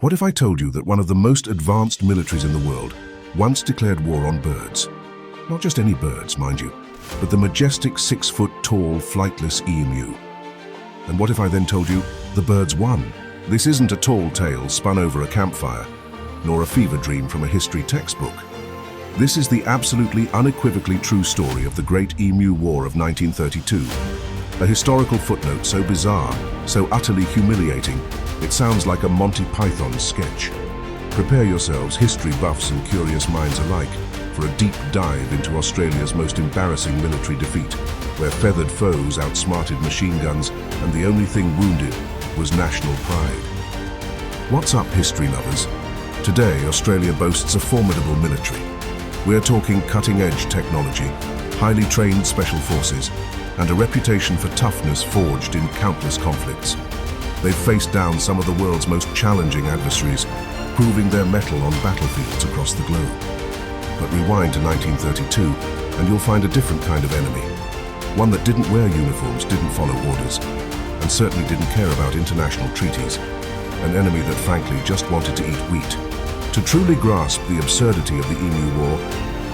What if I told you that one of the most advanced militaries in the world once declared war on birds? Not just any birds, mind you, but the majestic 6-foot-tall flightless emu. And what if I then told you the birds won? This isn't a tall tale spun over a campfire, nor a fever dream from a history textbook. This is the absolutely unequivocally true story of the Great Emu War of 1932. A historical footnote so bizarre, so utterly humiliating, it sounds like a Monty Python sketch. Prepare yourselves, history buffs and curious minds alike, for a deep dive into Australia's most embarrassing military defeat, where feathered foes outsmarted machine guns and the only thing wounded was national pride. What's up, history lovers? Today, Australia boasts a formidable military. We're talking cutting-edge technology, highly trained special forces, and a reputation for toughness forged in countless conflicts. They've faced down some of the world's most challenging adversaries, proving their mettle on battlefields across the globe. But rewind to 1932, and you'll find a different kind of enemy. One that didn't wear uniforms, didn't follow orders, and certainly didn't care about international treaties. An enemy that frankly just wanted to eat wheat. To truly grasp the absurdity of the Emu War,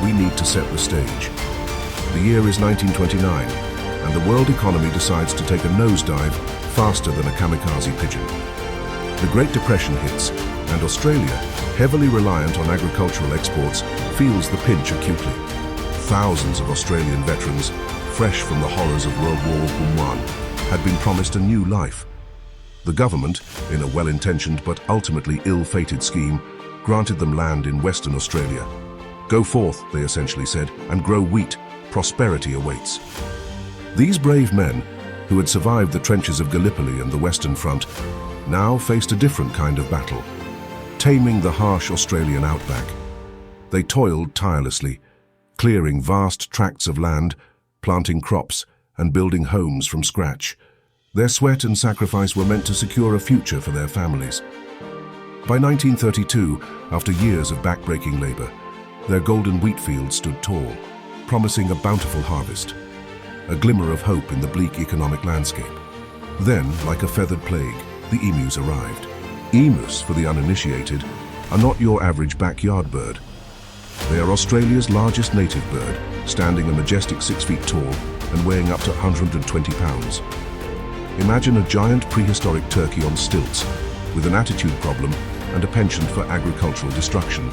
we need to set the stage. The year is 1929, and the world economy decides to take a nosedive faster than a kamikaze pigeon. The Great Depression hits, and Australia, heavily reliant on agricultural exports, feels the pinch acutely. Thousands of Australian veterans, fresh from the horrors of World War I, had been promised a new life. The government, in a well-intentioned but ultimately ill-fated scheme, granted them land in Western Australia. Go forth, they essentially said, and grow wheat. Prosperity awaits. These brave men, who had survived the trenches of Gallipoli and the Western Front, now faced a different kind of battle, taming the harsh Australian outback. They toiled tirelessly, clearing vast tracts of land, planting crops, and building homes from scratch. Their sweat and sacrifice were meant to secure a future for their families. By 1932, after years of backbreaking labor, their golden wheat fields stood tall, promising a bountiful harvest, a glimmer of hope in the bleak economic landscape. Then, like a feathered plague, the emus arrived. Emus, for the uninitiated, are not your average backyard bird. They are Australia's largest native bird, standing a majestic 6 feet tall and weighing up to 120 pounds. Imagine a giant prehistoric turkey on stilts, with an attitude problem and a penchant for agricultural destruction.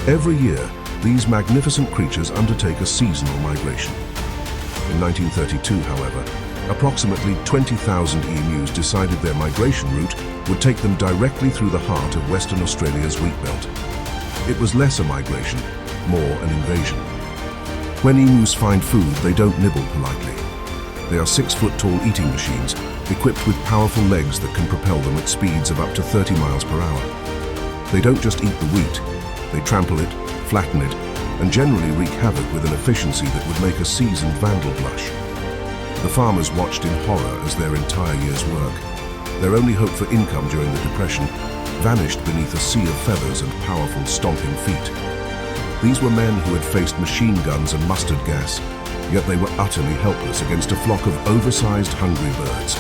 Every year, these magnificent creatures undertake a seasonal migration. In 1932, however, approximately 20,000 emus decided their migration route would take them directly through the heart of Western Australia's wheat belt. It was less a migration, more an invasion. When emus find food, they don't nibble politely. They are 6-foot-tall eating machines, equipped with powerful legs that can propel them at speeds of up to 30 miles per hour. They don't just eat the wheat, they trample it, flatten it, and generally wreak havoc with an efficiency that would make a seasoned vandal blush. The farmers watched in horror as their entire year's work, their only hope for income during the Depression, vanished beneath a sea of feathers and powerful stomping feet. These were men who had faced machine guns and mustard gas, yet they were utterly helpless against a flock of oversized, hungry birds.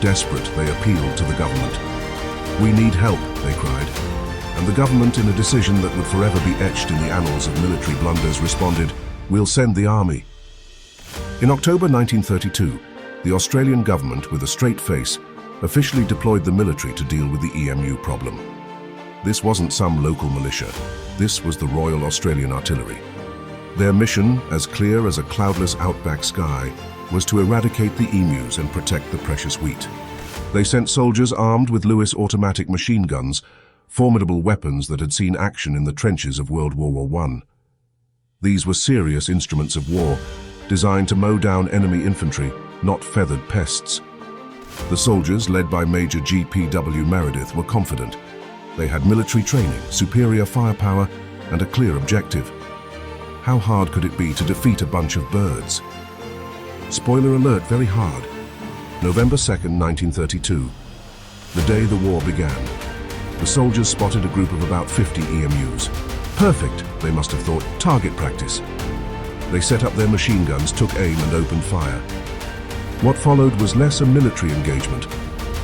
Desperate, they appealed to the government. "We need help," they cried. And the government, in a decision that would forever be etched in the annals of military blunders, responded, "We'll send the army." In October 1932, the Australian government, with a straight face, officially deployed the military to deal with the EMU problem. This wasn't some local militia. This was the Royal Australian Artillery. Their mission, as clear as a cloudless outback sky, was to eradicate the emus and protect the precious wheat. They sent soldiers armed with Lewis automatic machine guns, formidable weapons that had seen action in the trenches of World War I. These were serious instruments of war, designed to mow down enemy infantry, not feathered pests. The soldiers, led by Major G.P.W. Meredith, were confident. They had military training, superior firepower, and a clear objective. How hard could it be to defeat a bunch of birds? Spoiler alert, very hard. November 2nd, 1932. The day the war began. The soldiers spotted a group of about 50 EMUs. Perfect, they must have thought, target practice. They set up their machine guns, took aim and opened fire. What followed was less a military engagement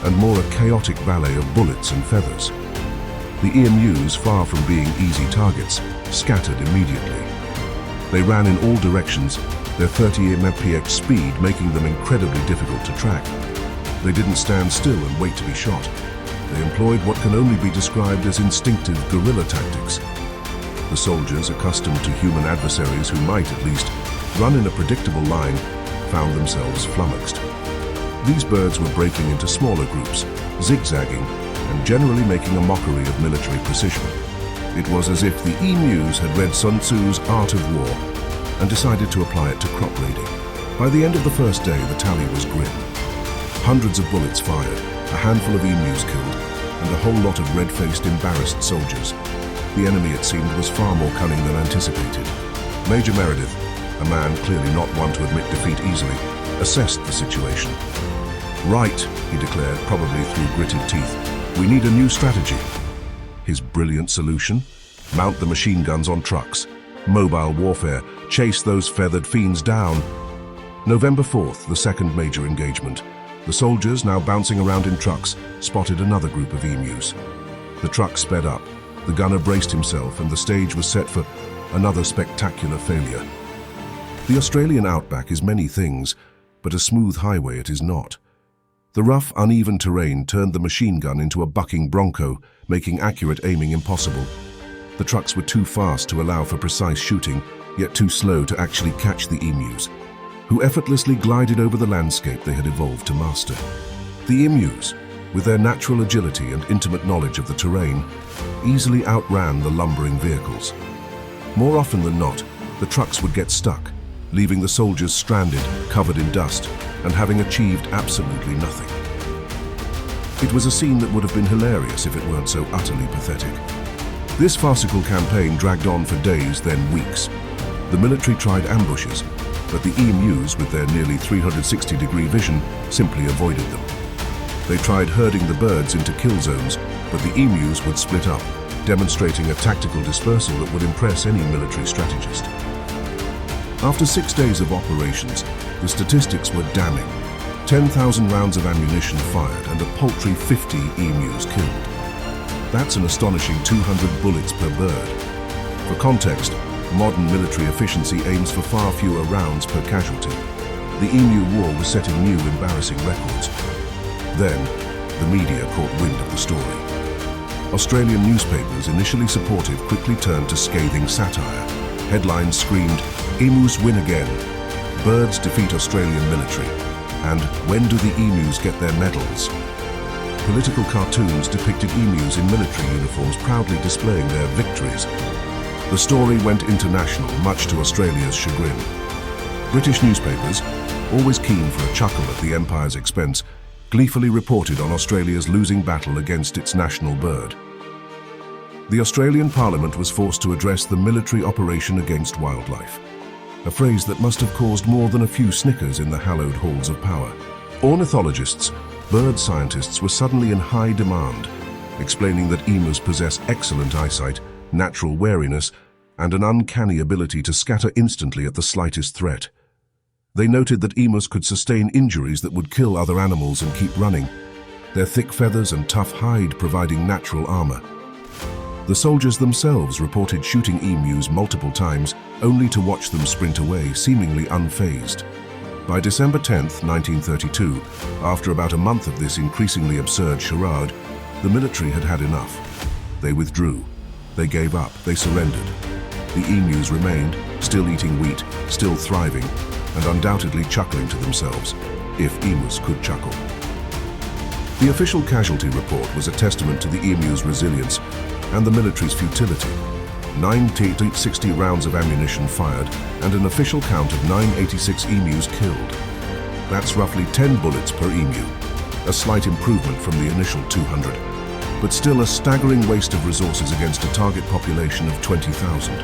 and more a chaotic ballet of bullets and feathers. The EMUs, far from being easy targets, scattered immediately. They ran in all directions, their 30 mph speed making them incredibly difficult to track. They didn't stand still and wait to be shot. They employed what can only be described as instinctive guerrilla tactics. The soldiers, accustomed to human adversaries who might, at least, run in a predictable line, found themselves flummoxed. These birds were breaking into smaller groups, zigzagging, and generally making a mockery of military precision. It was as if the emus had read Sun Tzu's Art of War and decided to apply it to crop raiding. By the end of the first day, the tally was grim. Hundreds of bullets fired, a handful of emus killed, and a whole lot of red-faced, embarrassed soldiers. The enemy, it seemed, was far more cunning than anticipated. Major Meredith, a man clearly not one to admit defeat easily, assessed the situation. "Right," he declared, probably through gritted teeth, "we need a new strategy." His brilliant solution? Mount the machine guns on trucks. Mobile warfare. Chase those feathered fiends down. November 4th, the second major engagement. The soldiers, now bouncing around in trucks, spotted another group of emus. The truck sped up. The gunner braced himself, and the stage was set for another spectacular failure. The Australian outback is many things, but a smooth highway it is not. The rough, uneven terrain turned the machine gun into a bucking bronco, making accurate aiming impossible. The trucks were too fast to allow for precise shooting, yet too slow to actually catch the emus, who effortlessly glided over the landscape they had evolved to master. The emus, with their natural agility and intimate knowledge of the terrain, easily outran the lumbering vehicles. More often than not, the trucks would get stuck, leaving the soldiers stranded, covered in dust, and having achieved absolutely nothing. It was a scene that would have been hilarious if it weren't so utterly pathetic. This farcical campaign dragged on for days, then weeks. The military tried ambushes, but the emus, with their nearly 360-degree vision, simply avoided them. They tried herding the birds into kill zones, but the emus would split up, demonstrating a tactical dispersal that would impress any military strategist. After 6 days of operations, the statistics were damning. 10,000 rounds of ammunition fired and a paltry 50 emus killed. That's an astonishing 200 bullets per bird. For context, modern military efficiency aims for far fewer rounds per casualty. The Emu War was setting new embarrassing records. Then, the media caught wind of the story. Australian newspapers, initially supportive, quickly turned to scathing satire. Headlines screamed, "Emus win again," "Birds defeat Australian military," and "When do the emus get their medals?" Political cartoons depicted emus in military uniforms proudly displaying their victories. The story went international, much to Australia's chagrin. British newspapers, always keen for a chuckle at the Empire's expense, gleefully reported on Australia's losing battle against its national bird. The Australian Parliament was forced to address the military operation against wildlife, a phrase that must have caused more than a few snickers in the hallowed halls of power. Ornithologists, bird scientists, were suddenly in high demand, explaining that emus possess excellent eyesight, natural wariness, and an uncanny ability to scatter instantly at the slightest threat. They noted that emus could sustain injuries that would kill other animals and keep running, their thick feathers and tough hide providing natural armor. The soldiers themselves reported shooting emus multiple times, only to watch them sprint away, seemingly unfazed. By December 10, 1932, after about a month of this increasingly absurd charade, the military had had enough. They withdrew. They gave up. They surrendered. The emus remained, still eating wheat, still thriving, and undoubtedly chuckling to themselves, if emus could chuckle. The official casualty report was a testament to the emu's resilience and the military's futility. 960 rounds of ammunition fired and an official count of 986 emus killed. That's roughly 10 bullets per emu, a slight improvement from the initial 200, but still a staggering waste of resources against a target population of 20,000.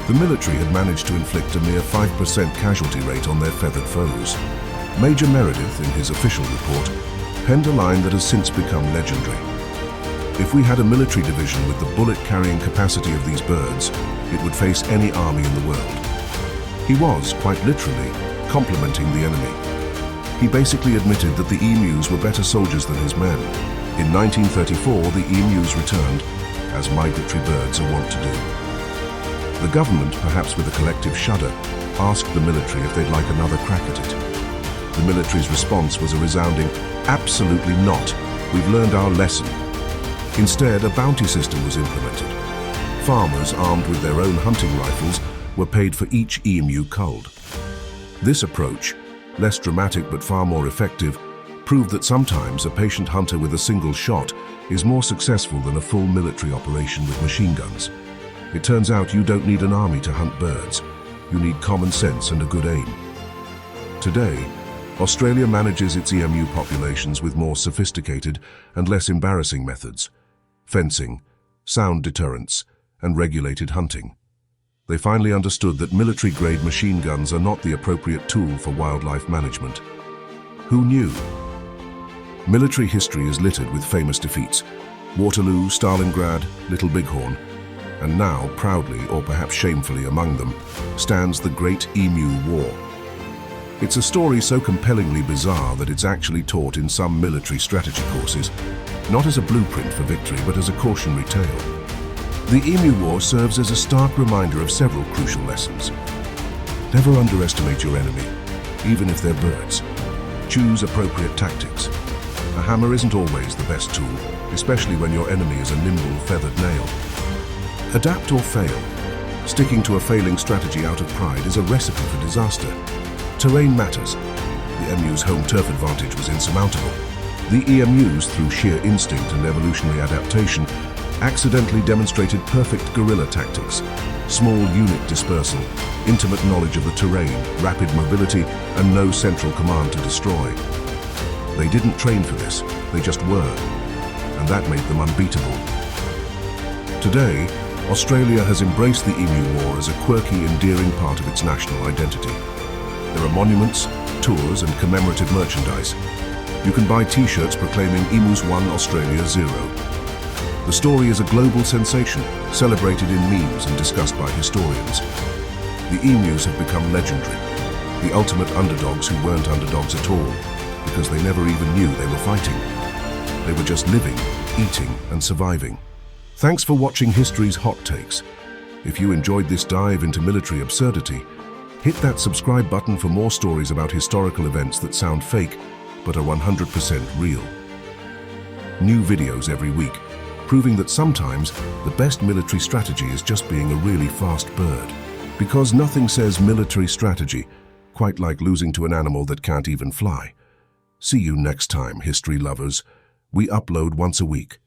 The military had managed to inflict a mere 5% casualty rate on their feathered foes. Major Meredith, in his official report, penned a line that has since become legendary. If we had a military division with the bullet-carrying capacity of these birds, it would face any army in the world. He was, quite literally, complimenting the enemy. He basically admitted that the emus were better soldiers than his men. In 1934, the emus returned, as migratory birds are wont to do. The government, perhaps with a collective shudder, asked the military if they'd like another crack at it. The military's response was a resounding, "Absolutely not. We've learned our lesson." Instead, a bounty system was implemented. Farmers, armed with their own hunting rifles, were paid for each emu culled. This approach, less dramatic but far more effective, proved that sometimes a patient hunter with a single shot is more successful than a full military operation with machine guns. It turns out you don't need an army to hunt birds. You need common sense and a good aim. Today, Australia manages its emu populations with more sophisticated and less embarrassing methods: fencing, sound deterrence, and regulated hunting. They finally understood that military-grade machine guns are not the appropriate tool for wildlife management. Who knew? Military history is littered with famous defeats: Waterloo, Stalingrad, Little Bighorn, and now, proudly or perhaps shamefully among them, stands the Great Emu War. It's a story so compellingly bizarre that it's actually taught in some military strategy courses, not as a blueprint for victory, but as a cautionary tale. The Emu War serves as a stark reminder of several crucial lessons. Never underestimate your enemy, even if they're birds. Choose appropriate tactics. A hammer isn't always the best tool, especially when your enemy is a nimble, feathered nail. Adapt or fail. Sticking to a failing strategy out of pride is a recipe for disaster. Terrain matters. The emu's home turf advantage was insurmountable. The emus, through sheer instinct and evolutionary adaptation, accidentally demonstrated perfect guerrilla tactics: small unit dispersal, intimate knowledge of the terrain, rapid mobility, and no central command to destroy. They didn't train for this, they just were, and that made them unbeatable. Today, Australia has embraced the Emu War as a quirky, endearing part of its national identity. There are monuments, tours, and commemorative merchandise. You can buy t-shirts proclaiming Emus won, Australia 0. The story is a global sensation, celebrated in memes and discussed by historians. The emus have become legendary, the ultimate underdogs who weren't underdogs at all, because they never even knew they were fighting. They were just living, eating, and surviving. Thanks for watching History's Hot Takes. If you enjoyed this dive into military absurdity, hit that subscribe button for more stories about historical events that sound fake, but are 100% real. New videos every week, proving that sometimes the best military strategy is just being a really fast bird. Because nothing says military strategy quite like losing to an animal that can't even fly. See you next time, history lovers. We upload once a week.